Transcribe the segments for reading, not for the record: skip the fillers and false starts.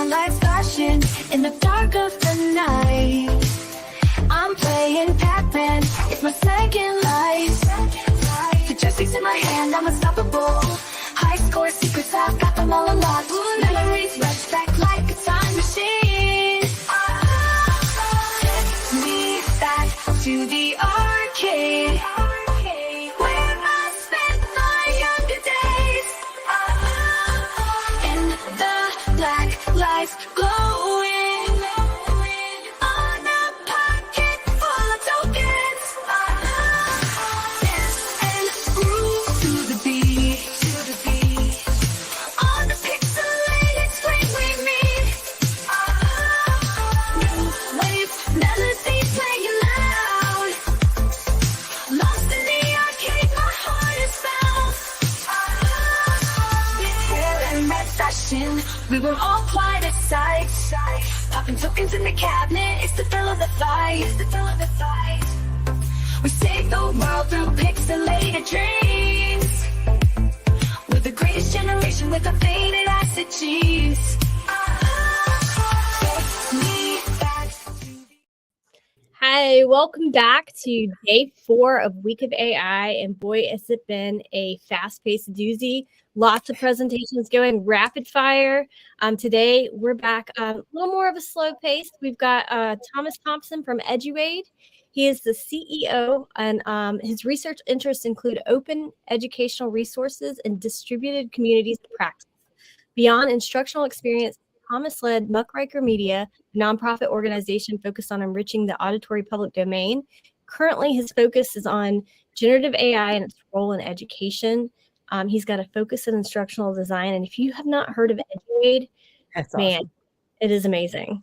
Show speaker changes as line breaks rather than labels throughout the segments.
life's flashing in the dark of the night. I'm playing Pac-Man, it's my second life. The joystick's in my hand, I'm unstoppable. High score secrets, I've got them all unlocked. Memories rush back like a time machine. Take me back to the arcade, where I spent my younger days. In the black lights glowing on a pocket full of tokens. Dance and groove to the beat, on the pixelated screen we meet. New wave melodies playing loud, lost in the arcade, my heart is found. With hair and red fashion, we were all quite excited. Popping tokens in the cabinet, it's the thrill of the fight. We save the world through pixelated dreams. We're the greatest generation with unfaded acid genes. Take me back to the
Hi, welcome back to day 4 of Week of AI. And boy, has it been a fast-paced doozy. Lots of presentations going rapid fire. Today, we're back a little more of a slow pace. We've got Thomas Thompson from Eduaide. He is the CEO, and his research interests include open educational resources and distributed communities of practice. Beyond instructional experience, Thomas led Muckraker Media, a nonprofit organization focused on enriching the auditory public domain. Currently, his focus is on generative AI and its role in education. He's got a focus in instructional design. And if you have not heard of Eduaide,
That's
man,
awesome.
it is amazing.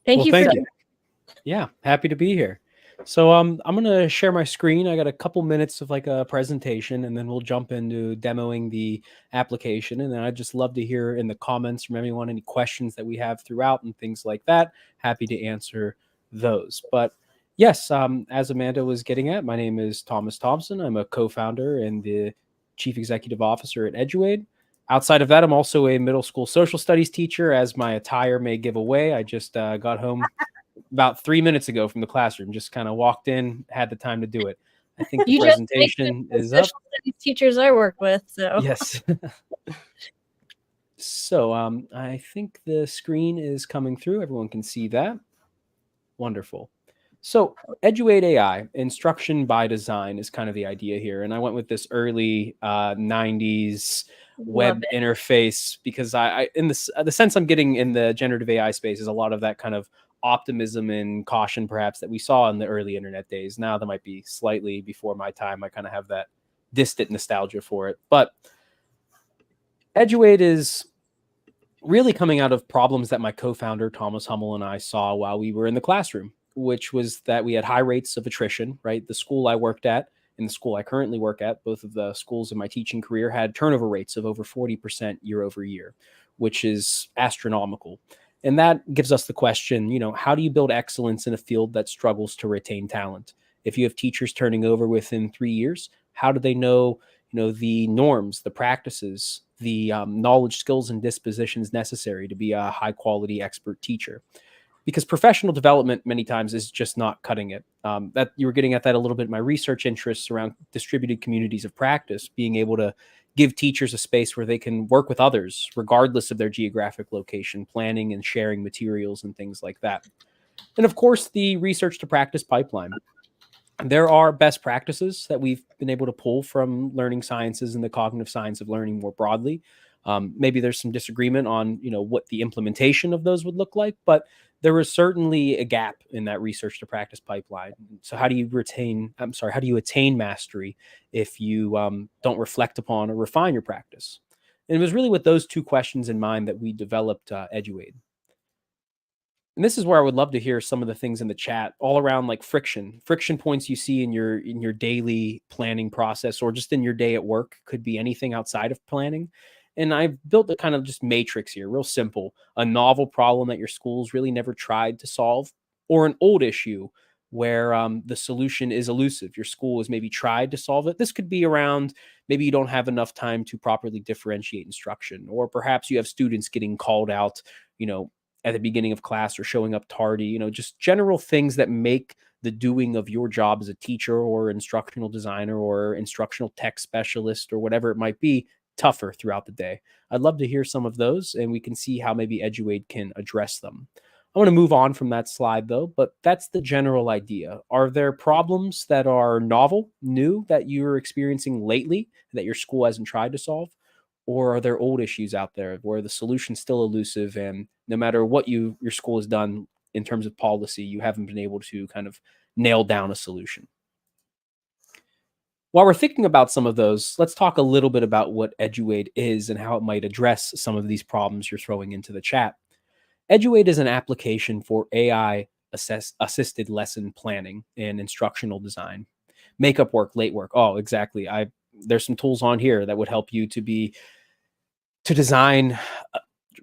Thank
Well,
you
thank
for
you. Yeah, happy to be here. So I'm going to share my screen. I got a couple minutes of like a presentation, and then we'll jump into demoing the application. And then I'd just love to hear in the comments from everyone any questions that we have throughout and things like that. Happy to answer those. But yes, as Amanda was getting at, my name is Thomas Thompson. I'm a co-founder and the chief executive officer at Eduaide. Outside of that, I'm also a middle school social studies teacher, as my attire may give away. I just got home about 3 minutes ago from the classroom, just kind of walked in, had the time to do it. I think the
you just mentioned
presentation
the
is up.
social studies teachers I work with. So
Yes. So I think the screen is coming through. Everyone can see that. Wonderful. So Eduaide.AI, instruction by design, is kind of the idea here. And I went with this early 90s web interface because I in the sense I'm getting in the generative AI space is a lot of that kind of optimism and caution perhaps that we saw in the early internet days. Now that might be slightly before my time. I kind of have that distant nostalgia for it. But Eduaide is really coming out of problems that my co-founder Thomas Hummel and I saw while we were in the classroom, which was that we had high rates of attrition, right? The school I worked at and the school I currently work at, both of the schools in my teaching career, had turnover rates of over 40% year over year, which is astronomical. And that gives us the question, how do you build excellence in a field that struggles to retain talent? If you have teachers turning over within 3 years, how do they know, the norms, the practices, the knowledge, skills, and dispositions necessary to be a high quality expert teacher? Because professional development many times is just not cutting it. That you were getting at that a little bit in my research interests around distributed communities of practice, being able to give teachers a space where they can work with others, regardless of their geographic location, planning and sharing materials and things like that. And of course, the research to practice pipeline. There are best practices that we've been able to pull from learning sciences and the cognitive science of learning more broadly. Maybe there's some disagreement on, what the implementation of those would look like, but there is certainly a gap in that research to practice pipeline. So how do you attain mastery if you don't reflect upon or refine your practice? And it was really with those two questions in mind that we developed Eduaide. And this is where I would love to hear some of the things in the chat all around like friction points you see in your daily planning process or just in your day at work. Could be anything outside of planning. And I've built a kind of just matrix here, real simple, a novel problem that your school's really never tried to solve, or an old issue where the solution is elusive. Your school has maybe tried to solve it. This could be around maybe you don't have enough time to properly differentiate instruction, or perhaps you have students getting called out, at the beginning of class or showing up tardy, just general things that make the doing of your job as a teacher or instructional designer or instructional tech specialist or whatever it might be tougher throughout the day. I'd love to hear some of those, and we can see how maybe Eduaide can address them. I want to move on from that slide though, but that's the general idea. Are there problems that are novel, new, that you're experiencing lately that your school hasn't tried to solve? Or are there old issues out there where the solution's still elusive, and no matter what your school has done in terms of policy, you haven't been able to kind of nail down a solution? While we're thinking about some of those, let's talk a little bit about what Eduaide is and how it might address some of these problems you're throwing into the chat. Eduaide is an application for AI assisted lesson planning and instructional design. Makeup work, late work. Oh, exactly. There's some tools on here that would help you to design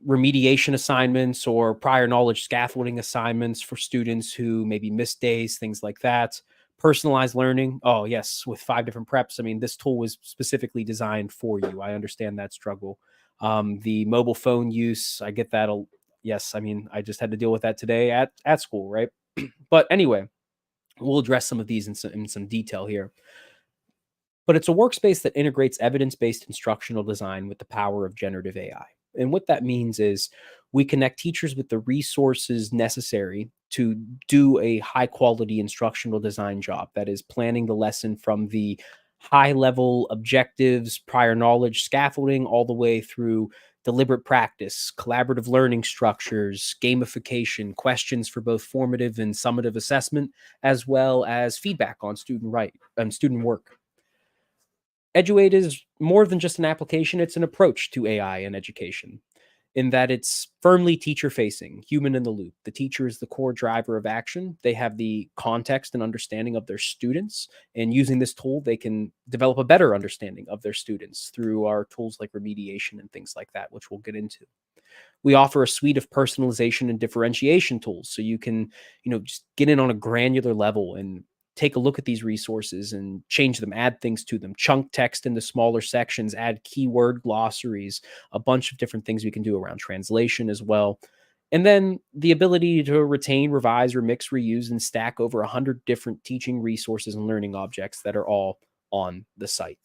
remediation assignments or prior knowledge scaffolding assignments for students who maybe miss days, things like that. Personalized learning. Oh, yes, with 5 different preps. I mean, this tool was specifically designed for you. I understand that struggle. The mobile phone use, I get that. Yes, I mean, I just had to deal with that today at school, right? But anyway, we'll address some of these in some detail here. But it's a workspace that integrates evidence-based instructional design with the power of generative AI. And what that means is we connect teachers with the resources necessary to do a high-quality instructional design job. That is planning the lesson from the high-level objectives, prior knowledge scaffolding, all the way through deliberate practice, collaborative learning structures, gamification, questions for both formative and summative assessment, as well as feedback on student work. Eduaide is more than just an application, it's an approach to AI in education, in that it's firmly teacher-facing, human in the loop. The teacher is the core driver of action. They have the context and understanding of their students, and using this tool, they can develop a better understanding of their students through our tools like remediation and things like that, which we'll get into. We offer a suite of personalization and differentiation tools, so you can, just get in on a granular level and take a look at these resources and change them, add things to them, chunk text into smaller sections, add keyword glossaries, a bunch of different things we can do around translation as well. And then the ability to retain, revise, remix, reuse, and stack over 100 different teaching resources and learning objects that are all on the site.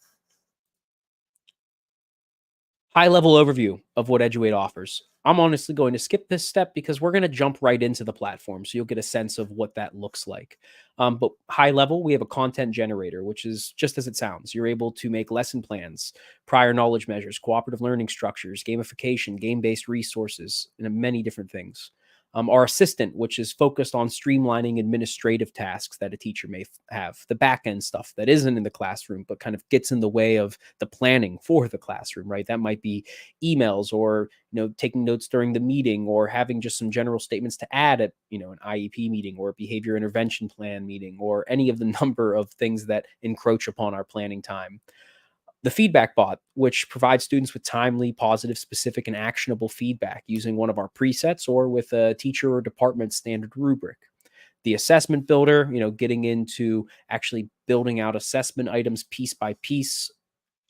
High-level overview of what Eduaide offers. I'm honestly going to skip this step because we're going to jump right into the platform, so you'll get a sense of what that looks like. But high level, we have a content generator, which is just as it sounds. You're able to make lesson plans, prior knowledge measures, cooperative learning structures, gamification, game-based resources, and many different things. Our assistant, which is focused on streamlining administrative tasks that a teacher may have, the back end stuff that isn't in the classroom, but kind of gets in the way of the planning for the classroom, right? That might be emails or, taking notes during the meeting or having just some general statements to add at, an IEP meeting or a behavior intervention plan meeting or any of the number of things that encroach upon our planning time. The feedback bot, which provides students with timely, positive, specific, and actionable feedback using one of our presets or with a teacher or department standard rubric. The assessment builder, getting into actually building out assessment items piece by piece,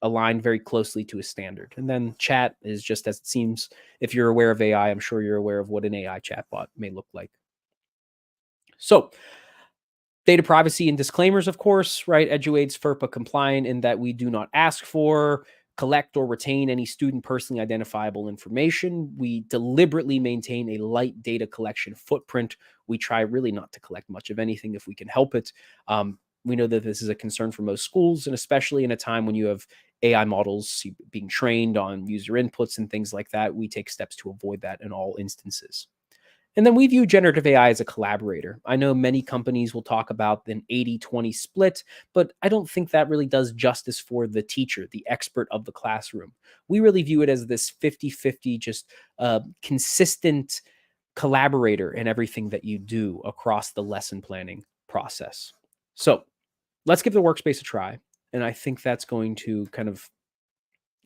aligned very closely to a standard. And then chat is just as it seems. If you're aware of AI, I'm sure you're aware of what an AI chatbot may look like. So, data privacy and disclaimers, of course, right? Eduaide's FERPA compliant in that we do not ask for, collect, or retain any student personally identifiable information. We deliberately maintain a light data collection footprint. We try really not to collect much of anything if we can help it. We know that this is a concern for most schools, and especially in a time when you have AI models being trained on user inputs and things like that, we take steps to avoid that in all instances. And then we view generative AI as a collaborator. I know many companies will talk about an 80-20 split, but I don't think that really does justice for the teacher, the expert of the classroom. We really view it as this 50-50, just consistent collaborator in everything that you do across the lesson planning process. So let's give the workspace a try. And I think that's going to kind of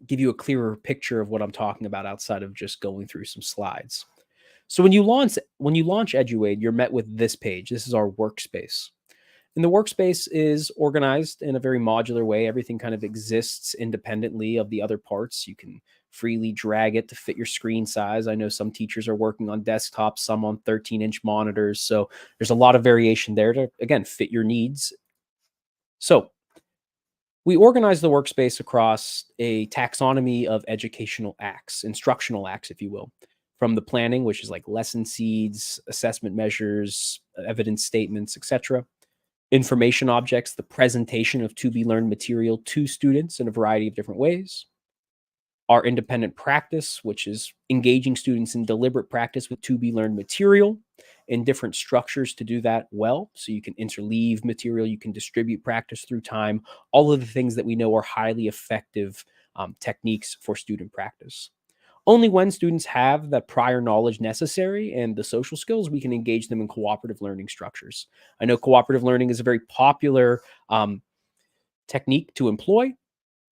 give you a clearer picture of what I'm talking about outside of just going through some slides. So when you launch Eduaide, you're met with this page. This is our workspace. And the workspace is organized in a very modular way. Everything kind of exists independently of the other parts. You can freely drag it to fit your screen size. I know some teachers are working on desktops, some on 13-inch monitors. So there's a lot of variation there to, again, fit your needs. So we organize the workspace across a taxonomy of educational acts, instructional acts, if you will, from the planning, which is like lesson seeds, assessment measures, evidence statements, etc., information objects, the presentation of to-be-learned material to students in a variety of different ways, our independent practice, which is engaging students in deliberate practice with to-be-learned material in different structures to do that well. So you can interleave material, you can distribute practice through time, all of the things that we know are highly effective techniques for student practice. Only when students have the prior knowledge necessary and the social skills, we can engage them in cooperative learning structures. I know cooperative learning is a very popular technique to employ,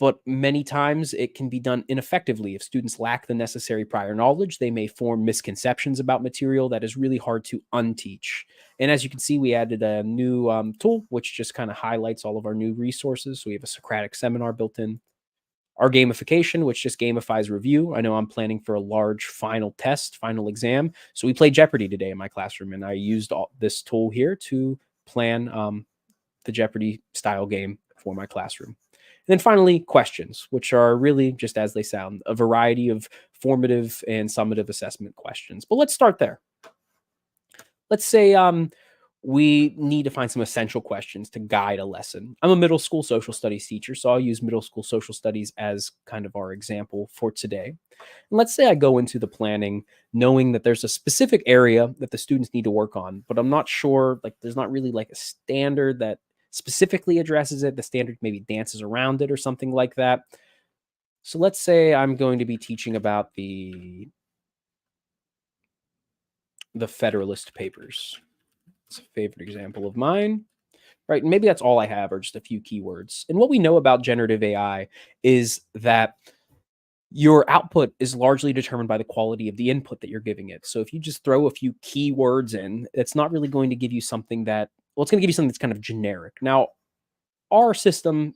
but many times it can be done ineffectively. If students lack the necessary prior knowledge, they may form misconceptions about material that is really hard to unteach. And as you can see, we added a new tool, which just kind of highlights all of our new resources. So we have a Socratic seminar built in. Our gamification, which just gamifies review. I know I'm planning for a large final test, final exam. So we played Jeopardy today in my classroom, and I used this tool here to plan the Jeopardy style game for my classroom. And then finally, questions, which are really just as they sound, a variety of formative and summative assessment questions. But let's start there. Let's say we need to find some essential questions to guide a lesson. I'm a middle school social studies teacher, so I'll use middle school social studies as kind of our example for today. And let's say I go into the planning knowing that there's a specific area that the students need to work on, but I'm not sure, like there's not really like a standard that specifically addresses it. The standard maybe dances around it or something like that. So let's say I'm going to be teaching about the Federalist Papers. It's a favorite example of mine, right? And maybe that's all I have, or just a few keywords. And what we know about generative AI is that your output is largely determined by the quality of the input that you're giving it. So if you just throw a few keywords in, it's not really going to give you something that, well, it's going to give you something that's kind of generic. Now, our system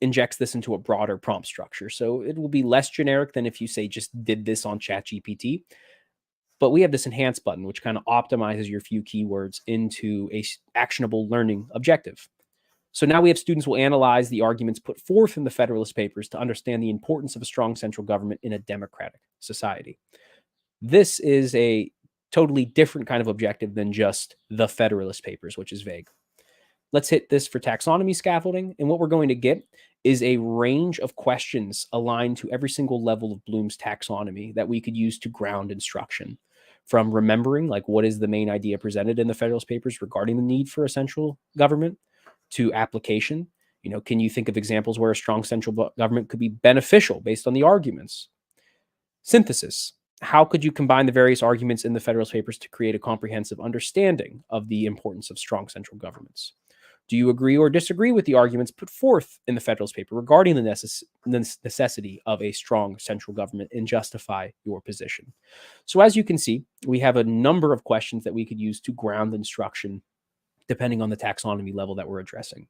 injects this into a broader prompt structure. So it will be less generic than if you say just did this on ChatGPT. But we have this enhance button, which kind of optimizes your few keywords into a actionable learning objective. So now we have students will analyze the arguments put forth in the Federalist Papers to understand the importance of a strong central government in a democratic society. This is a totally different kind of objective than just the Federalist Papers, which is vague. Let's hit this for taxonomy scaffolding. And what we're going to get is a range of questions aligned to every single level of Bloom's taxonomy that we could use to ground instruction. From remembering, like, what is the main idea presented in the Federalist Papers regarding the need for a central government, to application. You know, can you think of examples where a strong central government could be beneficial based on the arguments? Synthesis. How could you combine the various arguments in the Federalist Papers to create a comprehensive understanding of the importance of strong central governments? Do you agree or disagree with the arguments put forth in the Federalist Paper regarding the necessity of a strong central government and justify your position? So as you can see, we have a number of questions that we could use to ground instruction depending on the taxonomy level that we're addressing.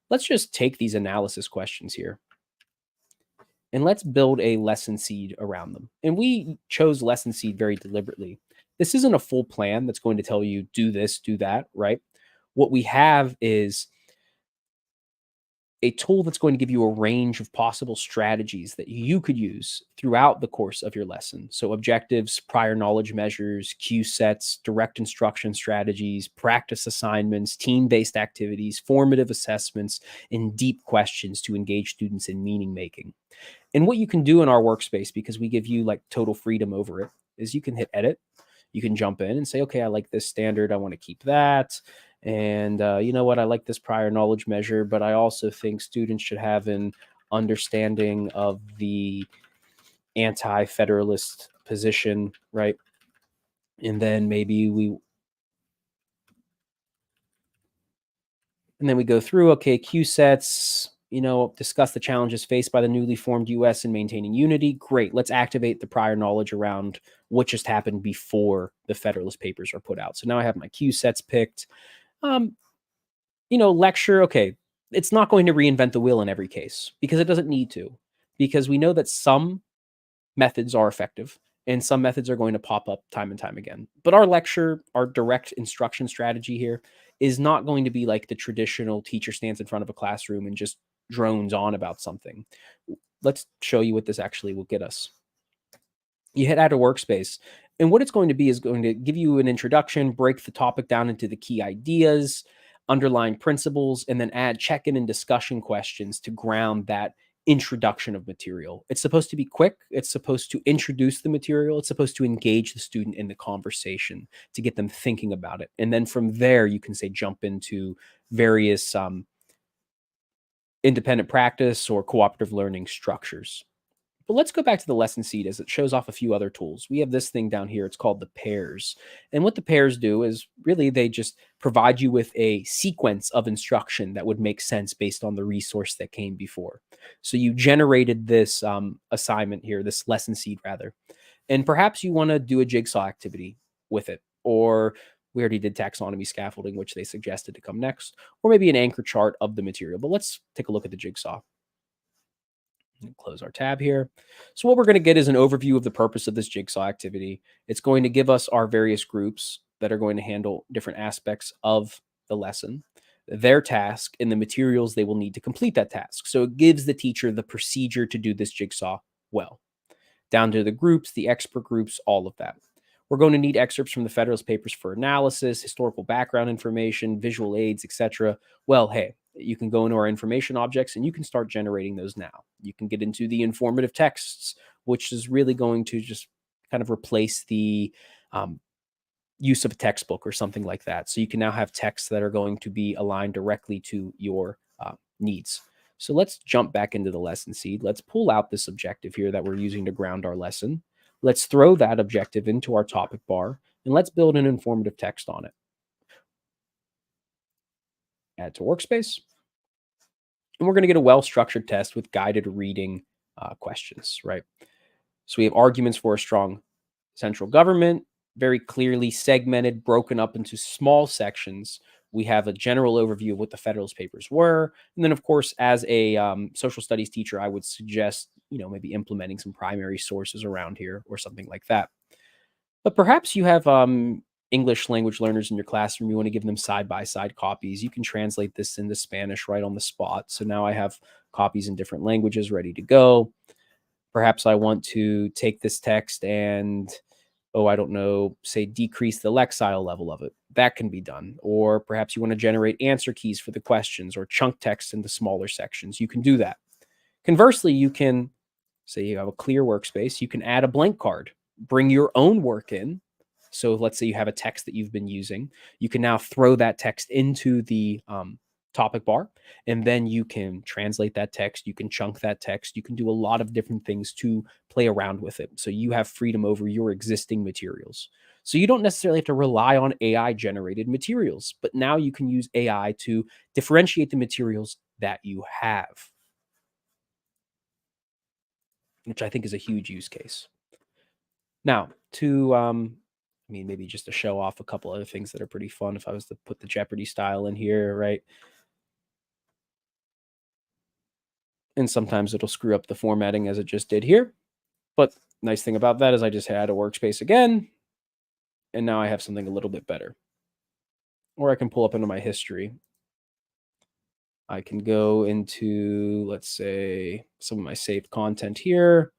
Let's just take these analysis questions here and let's build a lesson seed around them. And we chose lesson seed very deliberately. This isn't a full plan that's going to tell you do this, do that, right? What we have is a tool that's going to give you a range of possible strategies that you could use throughout the course of your lesson. So objectives, prior knowledge measures, cue sets, direct instruction strategies, practice assignments, team-based activities, formative assessments, and deep questions to engage students in meaning making. And what you can do in our workspace, because we give you like total freedom over it, is you can hit edit. You can jump in and say, okay, I like this standard. I want to keep that. And you know what? I like this prior knowledge measure, but I also think students should have an understanding of the anti-federalist position, right? And then maybe we go through, okay, cue sets, you know, discuss the challenges faced by the newly formed U.S. in maintaining unity. Great. Let's activate the prior knowledge around what just happened before the Federalist Papers are put out. So now I have my cue sets picked. lecture, okay, it's not going to reinvent the wheel in every case because it doesn't need to, because we know that some methods are effective and some methods are going to pop up time and time again. But our lecture, our direct instruction strategy here is not going to be like the traditional teacher stands in front of a classroom and just drones on about something. Let's show you what this actually will get us. You hit add a workspace, and what it's going to be is going to give you an introduction, break the topic down into the key ideas, underlying principles, and then add check-in and discussion questions to ground that introduction of material. It's supposed to be quick. It's supposed to introduce the material. It's supposed to engage the student in the conversation to get them thinking about it. And then from there, you can say jump into various independent practice or cooperative learning structures. But let's go back to the lesson seed as it shows off a few other tools. We have this thing down here. It's called the pairs. And what the pairs do is really they just provide you with a sequence of instruction that would make sense based on the resource that came before. So you generated this assignment here, this lesson seed rather. And perhaps you want to do a jigsaw activity with it. Or we already did taxonomy scaffolding, which they suggested to come next. Or maybe an anchor chart of the material. But let's take a look at the jigsaw. Close our tab here. So what we're going to get is an overview of the purpose of this jigsaw activity. It's going to give us our various groups that are going to handle different aspects of the lesson, their task, and the materials they will need to complete that task. So it gives the teacher the procedure to do this jigsaw well, down to the groups, the expert groups, all of that. We're going to need excerpts from the Federalist Papers for analysis, historical background information, visual aids, etc. Well, hey, you can go into our information objects and you can start generating those now. You can get into the informative texts, which is really going to just kind of replace the use of a textbook or something like that. So you can now have texts that are going to be aligned directly to your needs. So let's jump back into the lesson seed. Let's pull out this objective here that we're using to ground our lesson. Let's throw that objective into our topic bar, and let's build an informative text on it. Add to workspace. And we're going to get a well-structured test with guided reading questions, right? So we have arguments for a strong central government, very clearly segmented, broken up into small sections. We have a general overview of what the Federalist Papers were. And then, of course, as a social studies teacher, I would suggest, maybe implementing some primary sources around here or something like that. But perhaps you have English language learners in your classroom. You want to give them side-by-side copies. You can translate this into Spanish right on the spot. So now I have copies in different languages ready to go. Perhaps I want to take this text and, I don't know, say decrease the lexile level of it. That can be done. Or perhaps you want to generate answer keys for the questions or chunk text into smaller sections. You can do that. Conversely, you can say you have a clear workspace. You can add a blank card, bring your own work in. So let's say you have a text that you've been using. You can now throw that text into the topic bar, and then you can translate that text. You can chunk that text. You can do a lot of different things to play around with it. So you have freedom over your existing materials. So you don't necessarily have to rely on AI generated materials, but now you can use AI to differentiate the materials that you have, which I think is a huge use case. Now, to maybe just to show off a couple other things that are pretty fun, if I was to put the Jeopardy style in here, right? And sometimes it'll screw up the formatting as it just did here. But nice thing about that is I just had a workspace again, and now I have something a little bit better. Or I can pull up into my history. I can go into, let's say, some of my saved content here.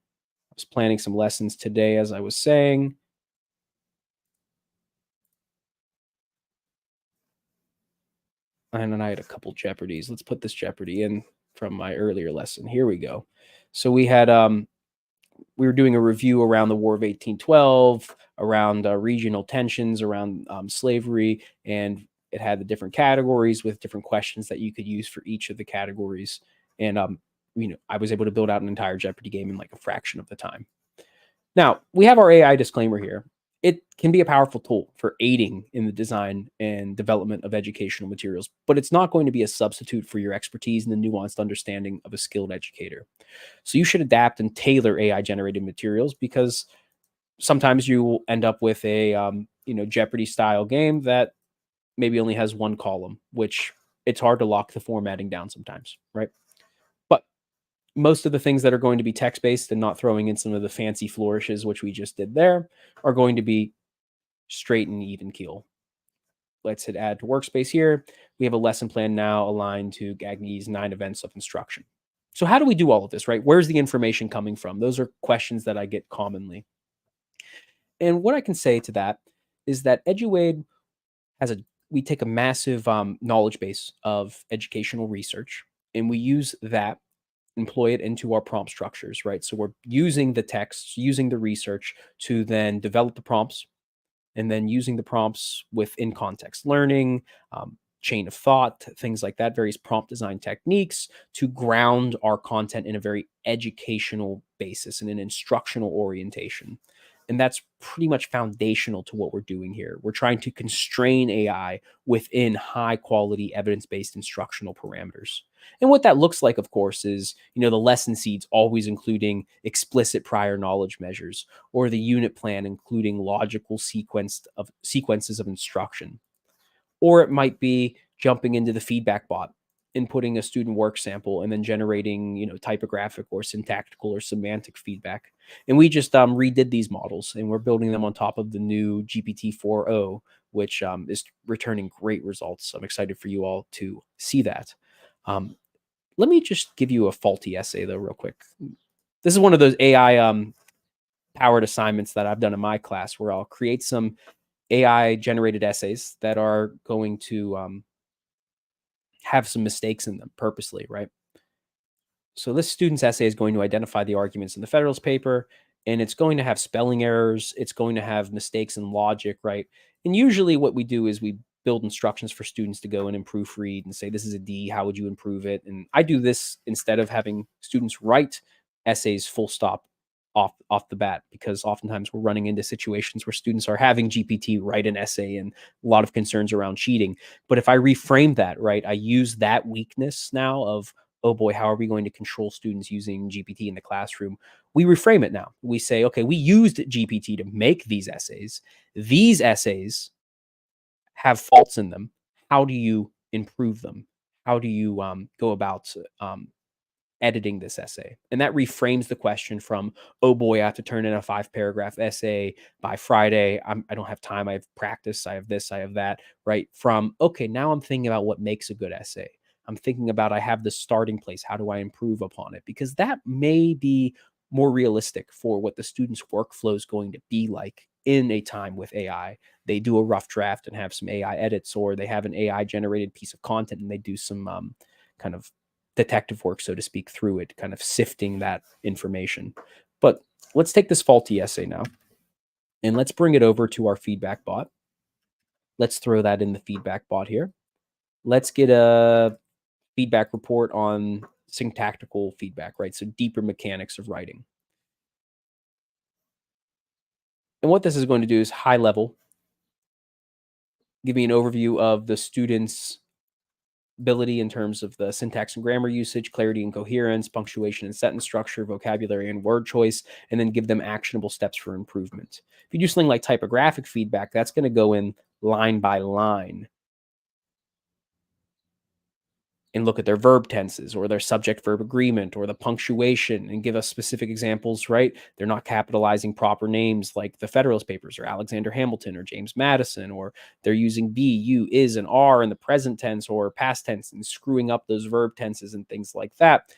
I was planning some lessons today, as I was saying. And then I had a couple Jeopardies. Let's put this Jeopardy in from my earlier lesson. Here we go. So we had, we were doing a review around the War of 1812, around regional tensions, around slavery, and it had the different categories with different questions that you could use for each of the categories. And, I was able to build out an entire Jeopardy game in like a fraction of the time. Now, we have our AI disclaimer here. It can be a powerful tool for aiding in the design and development of educational materials, but it's not going to be a substitute for your expertise and the nuanced understanding of a skilled educator. So you should adapt and tailor AI-generated materials, because sometimes you will end up with a Jeopardy-style game that maybe only has one column, which it's hard to lock the formatting down sometimes, right? But most of the things that are going to be text-based and not throwing in some of the fancy flourishes, which we just did there, are going to be straight and even keel. Let's hit add to workspace here. We have a lesson plan now aligned to Gagny's 9 events of instruction. So how do we do all of this, right? Where's the information coming from? Those are questions that I get commonly. And what I can say to that is that Eduaide we take a massive knowledge base of educational research, and we use that, employ it into our prompt structures, right? So we're using the texts, using the research to then develop the prompts, and then using the prompts with in-context learning, chain of thought, things like that, various prompt design techniques to ground our content in a very educational basis and an instructional orientation. And that's pretty much foundational to what we're doing here. We're trying to constrain AI within high quality evidence-based instructional parameters. And what that looks like, of course, is, the lesson seeds always including explicit prior knowledge measures, or the unit plan including logical sequences of instruction. Or it might be jumping into the feedback bot, inputting a student work sample, and then generating, typographic or syntactical or semantic feedback. And we just redid these models, and we're building them on top of the new GPT-4o, which is returning great results. I'm excited for you all to see that. Let me just give you a faulty essay, though, real quick. This is one of those AI powered assignments that I've done in my class, where I'll create some AI generated essays that are going to have some mistakes in them purposely, right? So this student's essay is going to identify the arguments in the Federalist paper, and it's going to have spelling errors. It's going to have mistakes in logic, right? And usually what we do is we build instructions for students to go in and proofread and say, this is a D, how would you improve it? And I do this instead of having students write essays full stop off the bat, because oftentimes we're running into situations where students are having GPT write an essay and a lot of concerns around cheating. But if I reframe that, right, I use that weakness now of, oh boy, how are we going to control students using GPT in the classroom? We reframe it now. We say, okay, we used GPT to make these essays. These essays have faults in them. How do you improve them? How do you go about editing this essay? And that reframes the question from, oh boy, I have to turn in a 5-paragraph essay by Friday. I don't have time. I have practice. I have this, I have that, right? From, okay, now I'm thinking about what makes a good essay. I'm thinking about, I have the starting place. How do I improve upon it? Because that may be more realistic for what the student's workflow is going to be like in a time with AI. They do a rough draft and have some AI edits, or they have an AI generated piece of content and they do some kind of detective work, so to speak, through it, kind of sifting that information. But let's take this faulty essay now, and let's bring it over to our feedback bot. Let's throw that in the feedback bot here. Let's get a feedback report on syntactical feedback, right? So deeper mechanics of writing. And what this is going to do is high level, give me an overview of the student's ability in terms of the syntax and grammar usage, clarity and coherence, punctuation and sentence structure, vocabulary and word choice, and then give them actionable steps for improvement. If you do something like typographic feedback, that's going to go in line by line and look at their verb tenses or their subject-verb agreement or the punctuation and give us specific examples, right? They're not capitalizing proper names like the Federalist Papers or Alexander Hamilton or James Madison, or they're using be, you, is, and are in the present tense or past tense and screwing up those verb tenses and things like that.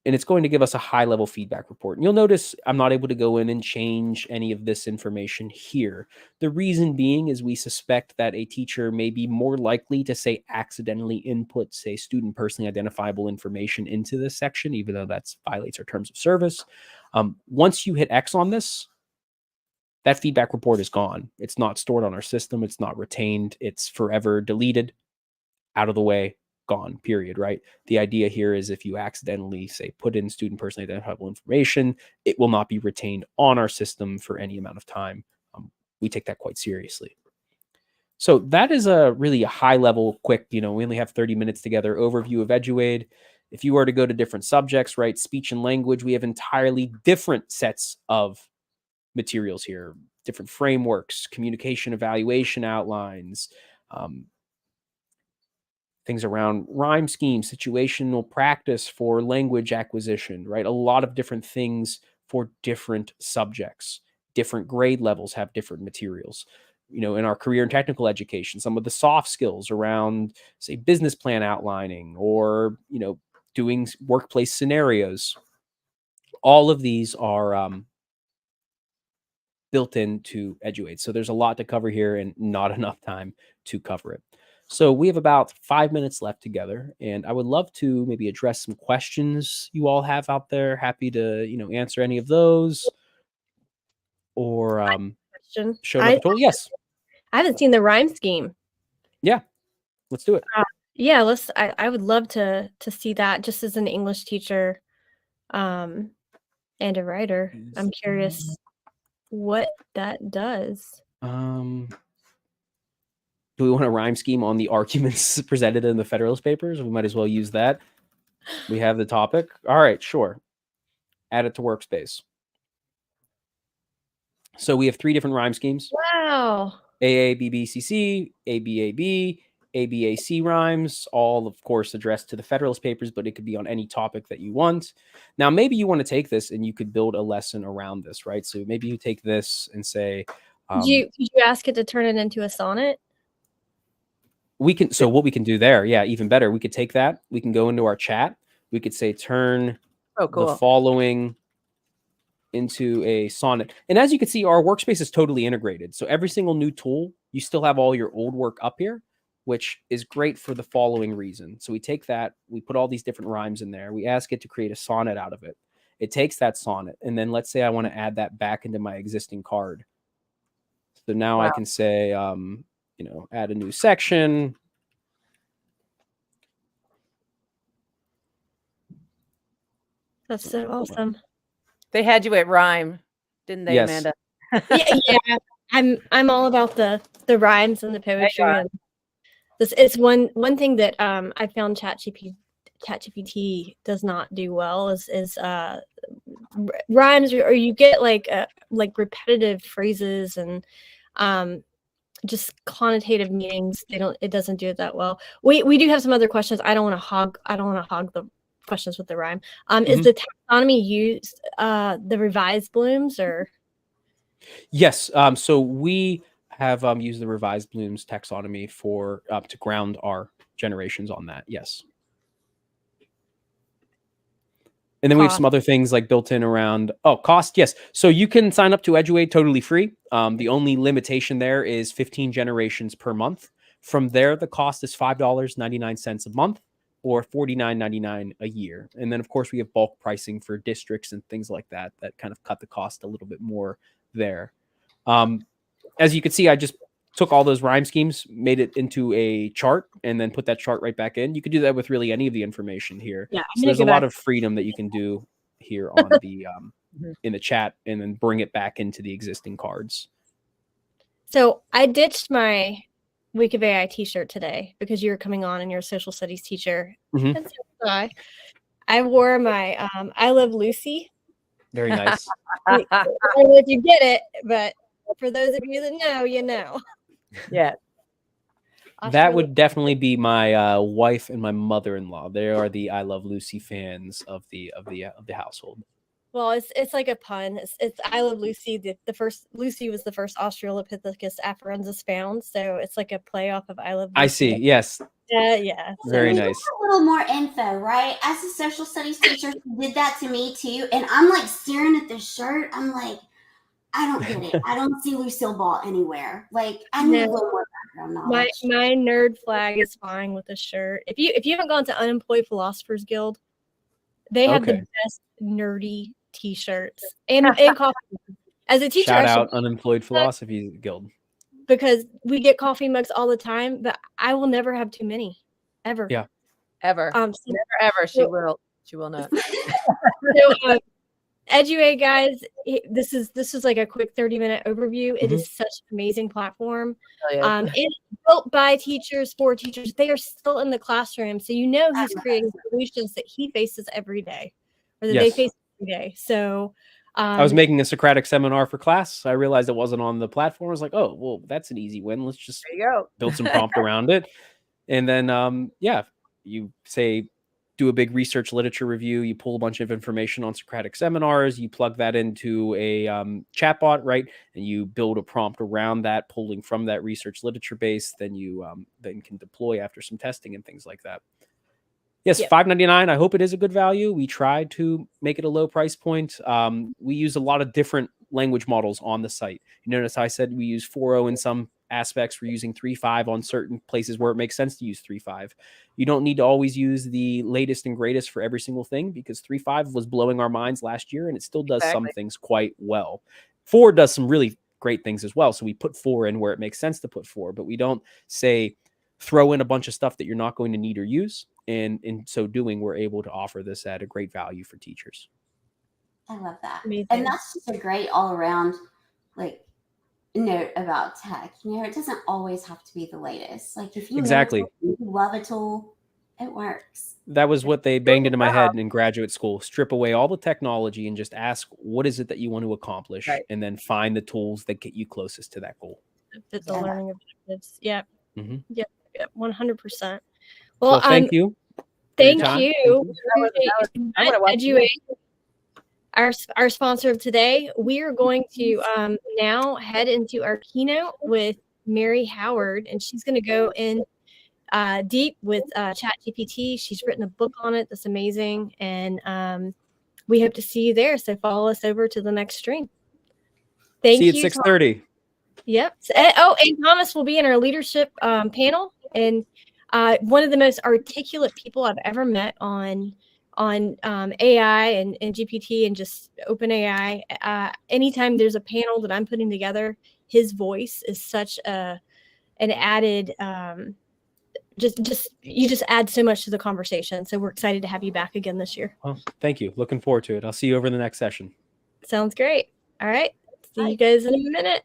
And it's going to give us a high-level feedback report. And you'll notice I'm not able to go in and change any of this information here. The reason being is we suspect that a teacher may be more likely to, say, accidentally input, say, student personally identifiable information into this section, even though that violates our terms of service. Once you hit X on this, that feedback report is gone. It's not stored on our system. It's not retained. It's forever deleted, out of the way, gone, period, right? The idea here is if you accidentally, say, put in student personally identifiable information, it will not be retained on our system for any amount of time. We take that quite seriously. So that is really a high level, quick, we only have 30 minutes together, overview of Eduaide. If you were to go to different subjects, right, speech and language, we have entirely different sets of materials here, different frameworks, communication evaluation outlines, things around rhyme scheme, situational practice for language acquisition, right? A lot of different things for different subjects. Different grade levels have different materials. You know, in our career and technical education, some of the soft skills around, say, business plan outlining or, you know, doing workplace scenarios. All of these are built into Eduaide. So there's a lot to cover here and not enough time to cover it. So we have about 5 minutes left together, and I would love to maybe address some questions you all have out there. Happy to, you know, answer any of those or
Question.
show another tool. Yes.
I haven't seen the rhyme scheme.
Yeah. Let's do it.
Yeah, I would love to see that just as an English teacher and a writer. I'm curious what that does.
Do we want a rhyme scheme on the arguments presented in the Federalist Papers? We might as well use that. We have the topic. All right, sure. Add it to workspace. So we have 3 different rhyme schemes.
Wow.
AABBCC, ABAB, ABAC rhymes, all of course addressed to the Federalist Papers, but it could be on any topic that you want. Now, maybe you want to take this and you could build a lesson around this, right? So maybe you take this and say,
Could you ask it to turn it into a sonnet?
we can. So what we can do there, yeah, even better. We could take that. We can go into our chat. We could say, turn the following into a sonnet. And as you can see, our workspace is totally integrated. So every single new tool, you still have all your old work up here, which is great for the following reason. So we take that, we put all these different rhymes in there. We ask it to create a sonnet out of it. It takes that sonnet. And then let's say I want to add that back into my existing card. So now I can say, you know, add a new section.
That's so awesome.
They had you at rhyme, didn't they,
Yes.
Amanda?
Yeah. I'm all about the rhymes and the poetry. And this it's one thing that I found ChatGPT does not do well is rhymes, or you get like repetitive phrases and just connotative meanings. It doesn't do it that well. We do have some other questions. I don't want to hog the questions with the rhyme. Is the taxonomy used the revised Bloom's or?
Yes. So we have used the revised Bloom's taxonomy for to ground our generations on that. Yes. And then we have some other things like built in around, cost. Yes. So you can sign up to Eduaide totally free. The only limitation there is 15 generations per month. From there, the cost is $5.99 a month or $49.99 a year. And then, of course, we have bulk pricing for districts and things like that kind of cut the cost a little bit more there. As you can see, I just took all those rhyme schemes, made it into a chart, and then put that chart right back in. You could do that with really any of the information here.
Yeah,
so there's a lot of freedom that you can do here on the in the chat, and then bring it back into the existing cards.
So I ditched my Week of AI t-shirt today because you were coming on and you're a social studies teacher. And so I wore my I Love Lucy.
Very nice.
I don't know if you get it, but for those of you that know, you know.
Yeah.
That would definitely be my wife and my mother-in-law. They are the I Love Lucy fans of the household.
Well, it's like a pun. It's I Love Lucy. The first Lucy was the first Australopithecus afarensis found, so it's like a play off of I Love Lucy.
I see. Yes.
Yeah.
Very nice.
A little more info, right? As a social studies teacher, she did that to me too, and I'm like staring at the shirt. I'm like, I don't get it. I don't see Lucille Ball anywhere. Like, I need a little more background knowledge.
My nerd flag is flying with the shirt. If you haven't gone to Unemployed Philosophers Guild, they have the best nerdy t-shirts and coffee. As a teacher,
shout out Unemployed Philosophy Guild,
because we get coffee mugs all the time, but I will never have too many, ever.
Yeah,
ever. Never ever. She will not.
So, Eduaide, guys, this is like a quick 30-minute overview. It is such an amazing platform. It's built by teachers for teachers. They are still in the classroom, so he's creating solutions that he faces every day, or that they face every day. So
I was making a Socratic seminar for class. I realized it wasn't on the platform. I was like, oh, well, that's an easy win. Let's just build some prompt around it. And then, yeah, you say, do a big research literature review. You pull a bunch of information on Socratic seminars. You plug that into a chatbot, right? And you build a prompt around that, pulling from that research literature base. Then you then can deploy after some testing and things like that. Yes,
Yep.
$5.99. I hope it is a good value. We tried to make it a low price point. We use a lot of different language models on the site. You notice I said we use 4.0 in some aspects. We're using 3.5 on certain places where it makes sense to use 3.5. You don't need to always use the latest and greatest for every single thing, because 3.5 was blowing our minds last year, and it still does some things quite well. 4 does some really great things as well. So we put 4 in where it makes sense to put 4, but we don't say throw in a bunch of stuff that you're not going to need or use. And in so doing, we're able to offer this at a great value for teachers.
I love that.
Amazing.
And that's just a great all around like note about tech. You know, it doesn't always have to be the latest. Like if you
Exactly.
know you love a tool, it works.
That was what they banged into my head in graduate school. Strip away all the technology and just ask, what is it that you want to accomplish?
Right.
And then find the tools that get you closest to that goal.
Fit the learning objectives. Yep.
Mm-hmm.
Yep. 100%.
Well, thank you.
Thank
time.
you.
Eduaide,
Our sponsor of today. We are going to now head into our keynote with Mary Howard, and she's going to go in deep with ChatGPT. She's written a book on it that's amazing, and we hope to see you there. So follow us over to the next stream. Thank you.
See you at 6:30.
Yep. And Thomas will be in our leadership panel, and one of the most articulate people I've ever met on AI and GPT and just open AI. Anytime there's a panel that I'm putting together, his voice is such an added you just add so much to the conversation. So we're excited to have you back again this year.
Well, thank you. Looking forward to it. I'll see you over in the next session.
Sounds great. All right. See you guys in a minute.